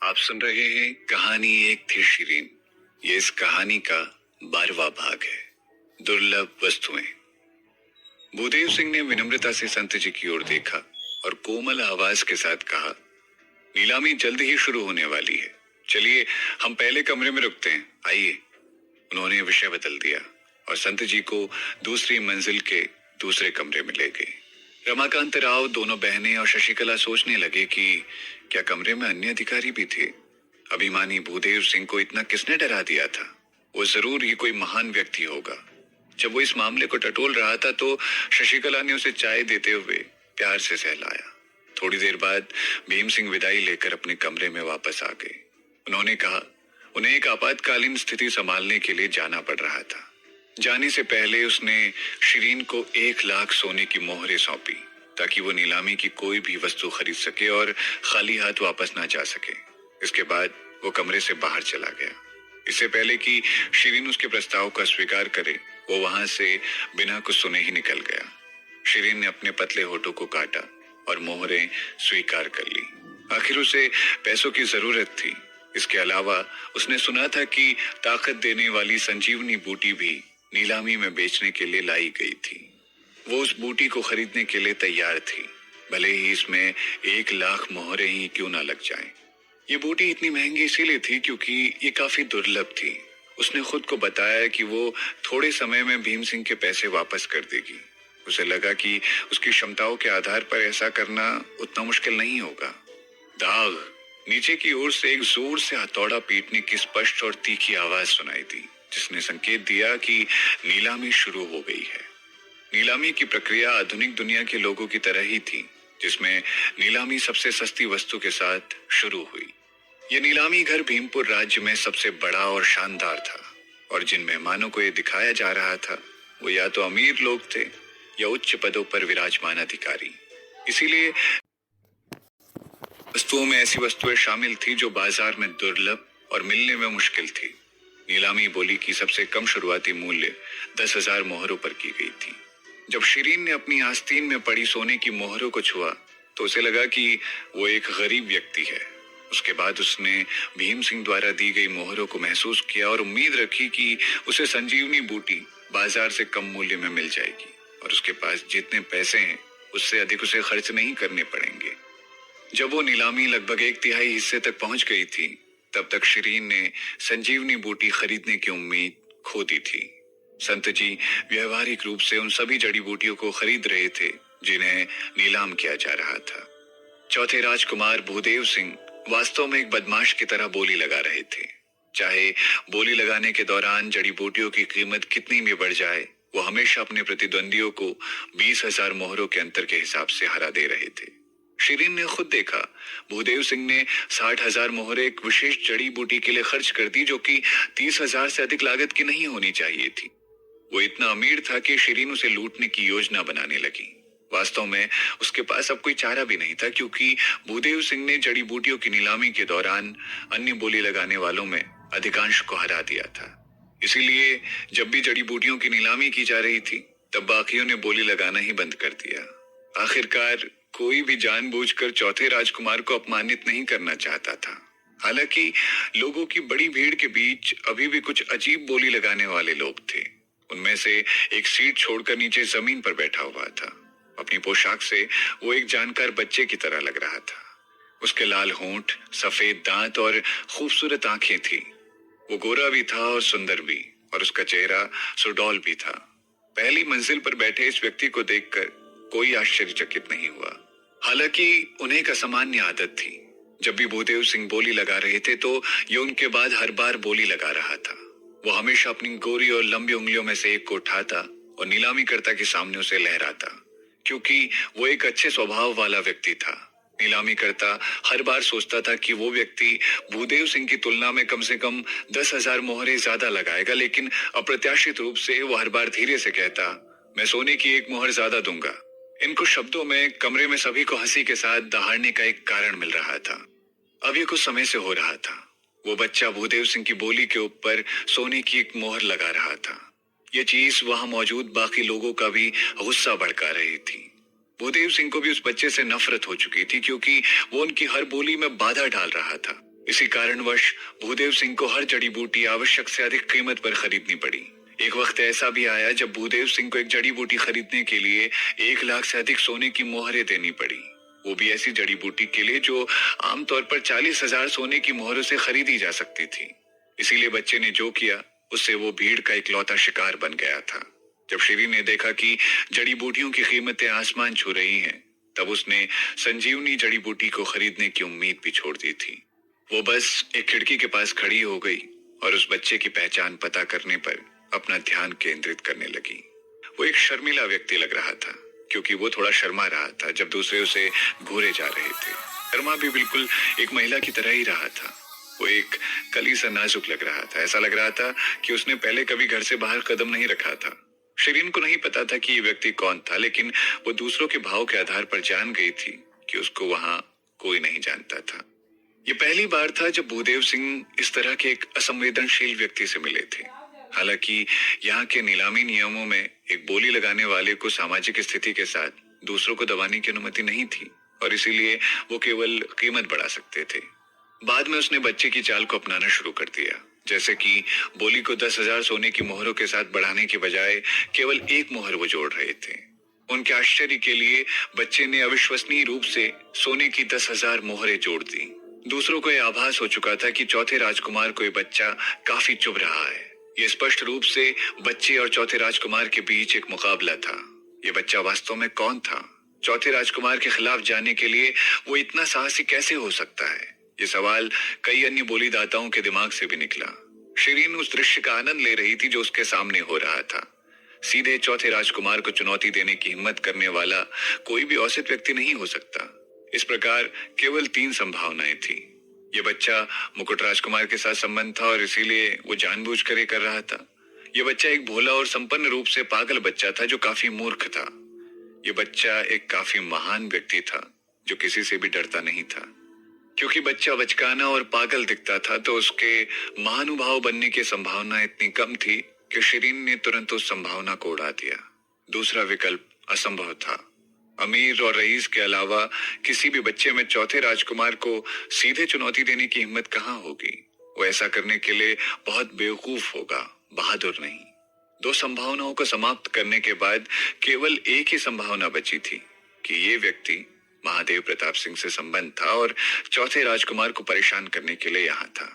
आप सुन रहे हैं कहानी एक थी शीरीन। ये इस कहानी का 12वां भाग है, दुर्लभ वस्तुएं। भूदेव सिंह ने विनम्रता से संत जी की ओर देखा और कोमल आवाज के साथ कहा, नीलामी जल्द ही शुरू होने वाली है, चलिए हम पहले कमरे में रुकते हैं, आइए। उन्होंने विषय बदल दिया और संत जी को दूसरी मंजिल के दूसरे कमरे में ले गए। रमाकांत राव, दोनों बहनें और शशिकला सोचने लगे कि क्या कमरे में अन्य अधिकारी भी थे। अभिमानी भूदेव सिंह को इतना किसने डरा दिया था? वो जरूर ही कोई महान व्यक्ति होगा। जब वो इस मामले को टटोल रहा था तो शशिकला ने उसे चाय देते हुए प्यार से सहलाया। थोड़ी देर बाद भीम सिंह विदाई लेकर अपने कमरे में वापस आ गए। उन्होंने कहा उन्हें एक आपातकालीन स्थिति संभालने के लिए जाना पड़ रहा था। जाने से पहले उसने शीरीन को 1 लाख सोने की मोहरें सौंपी ताकि वो नीलामी की कोई भी वस्तु खरीद सके और खाली हाथ वापस ना जा सके। इसके बाद वो कमरे से बाहर चला गया। इससे पहले कि शीरीन उसके प्रस्ताव का स्वीकार करे, वो वहां से बिना कुछ सुने ही निकल गया। शीरीन ने अपने पतले होठों को काटा और मोहरें स्वीकार कर ली। आखिर उसे पैसों की जरूरत थी। इसके अलावा उसने सुना था कि ताकत देने वाली संजीवनी बूटी भी नीलामी में बेचने के लिए लाई गई थी। वो उस बूटी को खरीदने के लिए तैयार थी, भले ही इसमें 1 लाख मोहरें ही क्यों ना लग जाएं। ये बूटी इतनी महंगी इसीलिए थी क्योंकि ये काफी दुर्लभ थी। उसने खुद को बताया कि वो थोड़े समय में भीम सिंह के पैसे वापस कर देगी। उसे लगा कि उसकी क्षमताओं के आधार पर ऐसा करना उतना मुश्किल नहीं होगा। दाग! नीचे की ओर से एक जोर से हथौड़ा पीटने की स्पष्ट और तीखी आवाज सुनाई दी, जिसने संकेत दिया कि नीलामी शुरू हो गई है। नीलामी की प्रक्रिया आधुनिक दुनिया के लोगों की तरह ही थी, जिसमें नीलामी सबसे सस्ती वस्तु के साथ शुरू हुई। यह नीलामी घर भीमपुर राज्य में सबसे बड़ा और शानदार था, और जिन मेहमानों को यह दिखाया जा रहा था वो या तो अमीर लोग थे या उच्च पदों पर विराजमान अधिकारी। इसीलिए वस्तुओं में ऐसी वस्तुएं शामिल थी जो बाजार में दुर्लभ और मिलने में मुश्किल थी। नीलामी बोली की सबसे कम शुरुआती मूल्य 10,000 मोहरों पर की गई थी। जब शीरीन ने अपनी आस्तीन में पड़ी सोने की मोहरों को छुआ तो उसे लगा कि वो एक गरीब व्यक्ति है। उसके बाद उसने भीम सिंह द्वारा दी गई मोहरों को महसूस किया और उम्मीद रखी कि उसे संजीवनी बूटी बाजार से कम मूल्य में मिल जाएगी और उसके पास जितने पैसे हैं उससे अधिक उसे खर्च नहीं करने पड़ेंगे। जब वो नीलामी लगभग 1/3 हिस्से तक पहुंच गई थी, तब तक शीरीन ने संजीवनी बूटी खरीदने की उम्मीद खो दी थी। संत जी व्यवहारिक रूप से उन सभी जड़ी बूटियों को खरीद रहे थे जिन्हें नीलाम किया जा रहा था। चौथे राजकुमार भूदेव सिंह वास्तव में एक बदमाश की तरह बोली लगा रहे थे। चाहे बोली लगाने के दौरान जड़ी बूटियों की कीमत कितनी भी बढ़ जाए, वो हमेशा अपने प्रतिद्वंदियों को 20,000 मोहरों के अंतर के हिसाब से हरा दे रहे थे। शीरीन ने खुद देखा, भूदेव सिंह ने 60,000 मोहरें एक विशेष जड़ी बूटी के लिए खर्च कर दी जो कि 30,000 से अधिक लागत की नहीं होनी चाहिए थी। वो इतना अमीर था कि शीरीन उसे लूटने की योजना बनाने लगी। वास्तव में उसके पास अब कोई चारा भी नहीं था, क्योंकि भूदेव सिंह ने जड़ी बूटियों की नीलामी के दौरान अन्य बोली लगाने वालों में अधिकांश को हरा दिया था। इसीलिए जब भी जड़ी बूटियों की नीलामी की जा रही थी, तब बाकियों ने बोली लगाना ही बंद कर दिया। आखिरकार कोई भी जानबूझकर चौथे राजकुमार को अपमानित नहीं करना चाहता था। हालांकि लोगों की बड़ी भीड़ के बीच अभी भी कुछ अजीब बोली लगाने वाले लोग थे। उनमें से एक सीट छोड़कर नीचे जमीन पर बैठा हुआ था। अपनी पोशाक से वो एक जानकार बच्चे की तरह लग रहा था। उसके लाल होंठ, सफेद दांत और खूबसूरत आंखें थी। वो गोरा भी था और सुंदर भी, और उसका चेहरा सुडौल भी था। पहली मंजिल पर बैठे इस व्यक्ति को देखकर कोई आश्चर्यचकित नहीं हुआ। हालांकि उन्हें एक असामान्य आदत थी। जब भी भूदेव सिंह बोली लगा रहे थे तो ये उनके बाद हर बार बोली लगा रहा था। वो हमेशा अपनी गोरी और लंबी उंगलियों में से एक को उठाता और नीलामीकर्ता के सामने उसे लहराता, क्योंकि वो एक अच्छे स्वभाव वाला व्यक्ति था। नीलामीकर्ता हर बार सोचता था कि वो व्यक्ति भूदेव सिंह की तुलना में कम से कम 10,000 मोहरें ज्यादा लगाएगा, लेकिन अप्रत्याशित रूप से वो हर बार धीरे से कहता, मैं सोने की 1 मोहर ज्यादा दूंगा। इन कुछ शब्दों में कमरे में सभी को हंसी के साथ दहाड़ने का एक कारण मिल रहा था। अब ये कुछ समय से हो रहा था। वो बच्चा भूदेव सिंह की बोली के ऊपर सोने की 1 मोहर लगा रहा था। ये चीज वहां मौजूद बाकी लोगों का भी गुस्सा भड़का रही थी। भूदेव सिंह को भी उस बच्चे से नफरत हो चुकी थी, क्योंकि वो उनकी हर बोली में बाधा डाल रहा था। इसी कारणवश भूदेव सिंह को हर जड़ी बूटी आवश्यक से अधिक कीमत पर खरीदनी पड़ी। एक वक्त ऐसा भी आया जब भूदेव सिंह को एक जड़ी बूटी खरीदने के लिए 1 लाख से अधिक सोने की मोहरें देनी पड़ी, वो भी ऐसी जड़ी बूटी के लिए जो आमतौर पर 40,000 सोने की मोहरों से खरीदी जा सकती थी। इसीलिए बच्चे ने जो किया उससे वो भीड़ का इकलौता शिकार बन गया था। जब शिरीन ने देखा कि जड़ी बूटियों की कीमतें आसमान छू रही हैं, तब उसने संजीवनी जड़ी बूटी को खरीदने की उम्मीद भी छोड़ दी थी। वो बस एक खिड़की के पास खड़ी हो गई और उस बच्चे की पहचान पता करने पर अपना ध्यान केंद्रित करने लगी। वो एक शर्मीला व्यक्ति लग रहा था, क्योंकि वो थोड़ा शर्मा रहा था जब दूसरे उसे घूरे जा रहे थे। शर्मा भी बिल्कुल एक महिला की तरह ही रहा था। वो एक कली सा नाजुक लग रहा था। ऐसा लग रहा था कि उसने पहले कभी घर से बाहर कदम नहीं रखा था। शिरीन को नहीं पता था कि ये व्यक्ति कौन था, लेकिन वो दूसरों के भाव के आधार पर जान गई थी कि उसको वहां कोई नहीं जानता था। ये पहली बार था जब भूदेव सिंह इस तरह के एक असंवेदनशील व्यक्ति से मिले थे। हालांकि यहाँ के नीलामी नियमों में एक बोली लगाने वाले को सामाजिक स्थिति के साथ दूसरों को दबाने की अनुमति नहीं थी और इसीलिए वो केवल कीमत बढ़ा सकते थे। बाद में उसने बच्चे की चाल को अपनाना शुरू कर दिया, जैसे कि बोली को 10,000 सोने की मोहरों के साथ बढ़ाने के बजाय केवल एक मोहर वो जोड़ रहे थे। उनके आश्चर्य के लिए बच्चे ने अविश्वसनीय रूप से सोने की 10,000 मोहरें जोड़ दी। दूसरों को यह आभास हो चुका था कि चौथे राजकुमार को यह बच्चा काफी चुभ रहा है। ये स्पष्ट रूप से बच्चे और चौथे राजकुमार के बीच एक मुकाबला था। ये बच्चा वास्तव में कौन था? चौथे राजकुमार के खिलाफ जाने के लिए वो इतना साहसी कैसे हो सकता है? ये सवाल कई अन्य बोलीदाताओं के दिमाग से भी निकला। शिरीन उस दृश्य का आनंद ले रही थी जो उसके सामने हो रहा था। सीधे चौथे राजकुमार को चुनौती देने की हिम्मत करने वाला कोई भी औसत व्यक्ति नहीं हो सकता। इस प्रकार केवल 3 संभावनाएं थी। ये बच्चा मुकुट राजकुमार के साथ संबंध था और इसीलिए वो जानबूझकर कर रहा था। ये बच्चा एक भोला और संपन्न रूप से पागल बच्चा था जो काफी मूर्ख था। ये बच्चा एक काफी महान व्यक्ति था जो किसी से भी डरता नहीं था। क्योंकि बच्चा बचकाना और पागल दिखता था तो उसके महानुभाव बनने की संभावना इतनी कम थी कि शिरीन ने तुरंत उस संभावना को उड़ा दिया। दूसरा विकल्प असंभव था। अमीर और रईस के अलावा किसी भी बच्चे में चौथे राजकुमार को सीधे चुनौती देने की हिम्मत कहाँ होगी? वो ऐसा करने के लिए बहुत बेवकूफ होगा, बहादुर नहीं। 2 संभावनाओं को समाप्त करने के बाद केवल एक ही संभावना बची थी कि ये व्यक्ति महादेव प्रताप सिंह से संबंध था और चौथे राजकुमार को परेशान करने के लिए यहाँ था।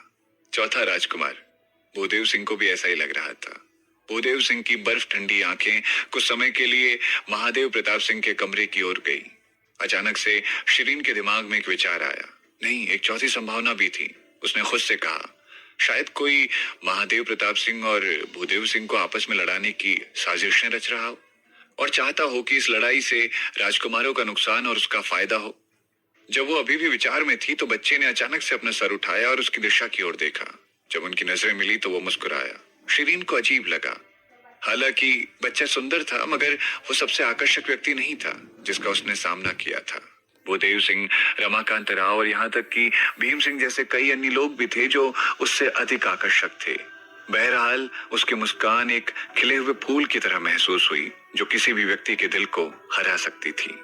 चौथा राजकुमार भूदेव सिंह को भी ऐसा ही लग रहा था। भूदेव सिंह की बर्फ ठंडी आंखें कुछ समय के लिए महादेव प्रताप सिंह के कमरे की ओर गई। अचानक से शिरीन के दिमाग में एक विचार आया। नहीं, एक चौथी संभावना भी थी। उसने खुद से कहा, शायद कोई महादेव प्रताप सिंह और भूदेव सिंह को आपस में लड़ाने की साजिशें रच रहा हो और चाहता हो कि इस लड़ाई से राजकुमारों का नुकसान और उसका फायदा हो। जब वो अभी भी विचार में थी तो बच्चे ने अचानक से अपना सर उठाया और उसकी दिशा की ओर देखा। जब उनकी नजरें मिली तो वो मुस्कुराया। शिरीन को अजीब लगा। हालांकि बच्चा सुंदर था, मगर वो सबसे आकर्षक व्यक्ति नहीं था जिसका उसने सामना किया था। भूदेव सिंह, रमाकांत राव और यहाँ तक कि भीम सिंह जैसे कई अन्य लोग भी थे जो उससे अधिक आकर्षक थे। बहरहाल उसकी मुस्कान एक खिले हुए फूल की तरह महसूस हुई जो किसी भी व्यक्ति के दिल को हरा सकती थी।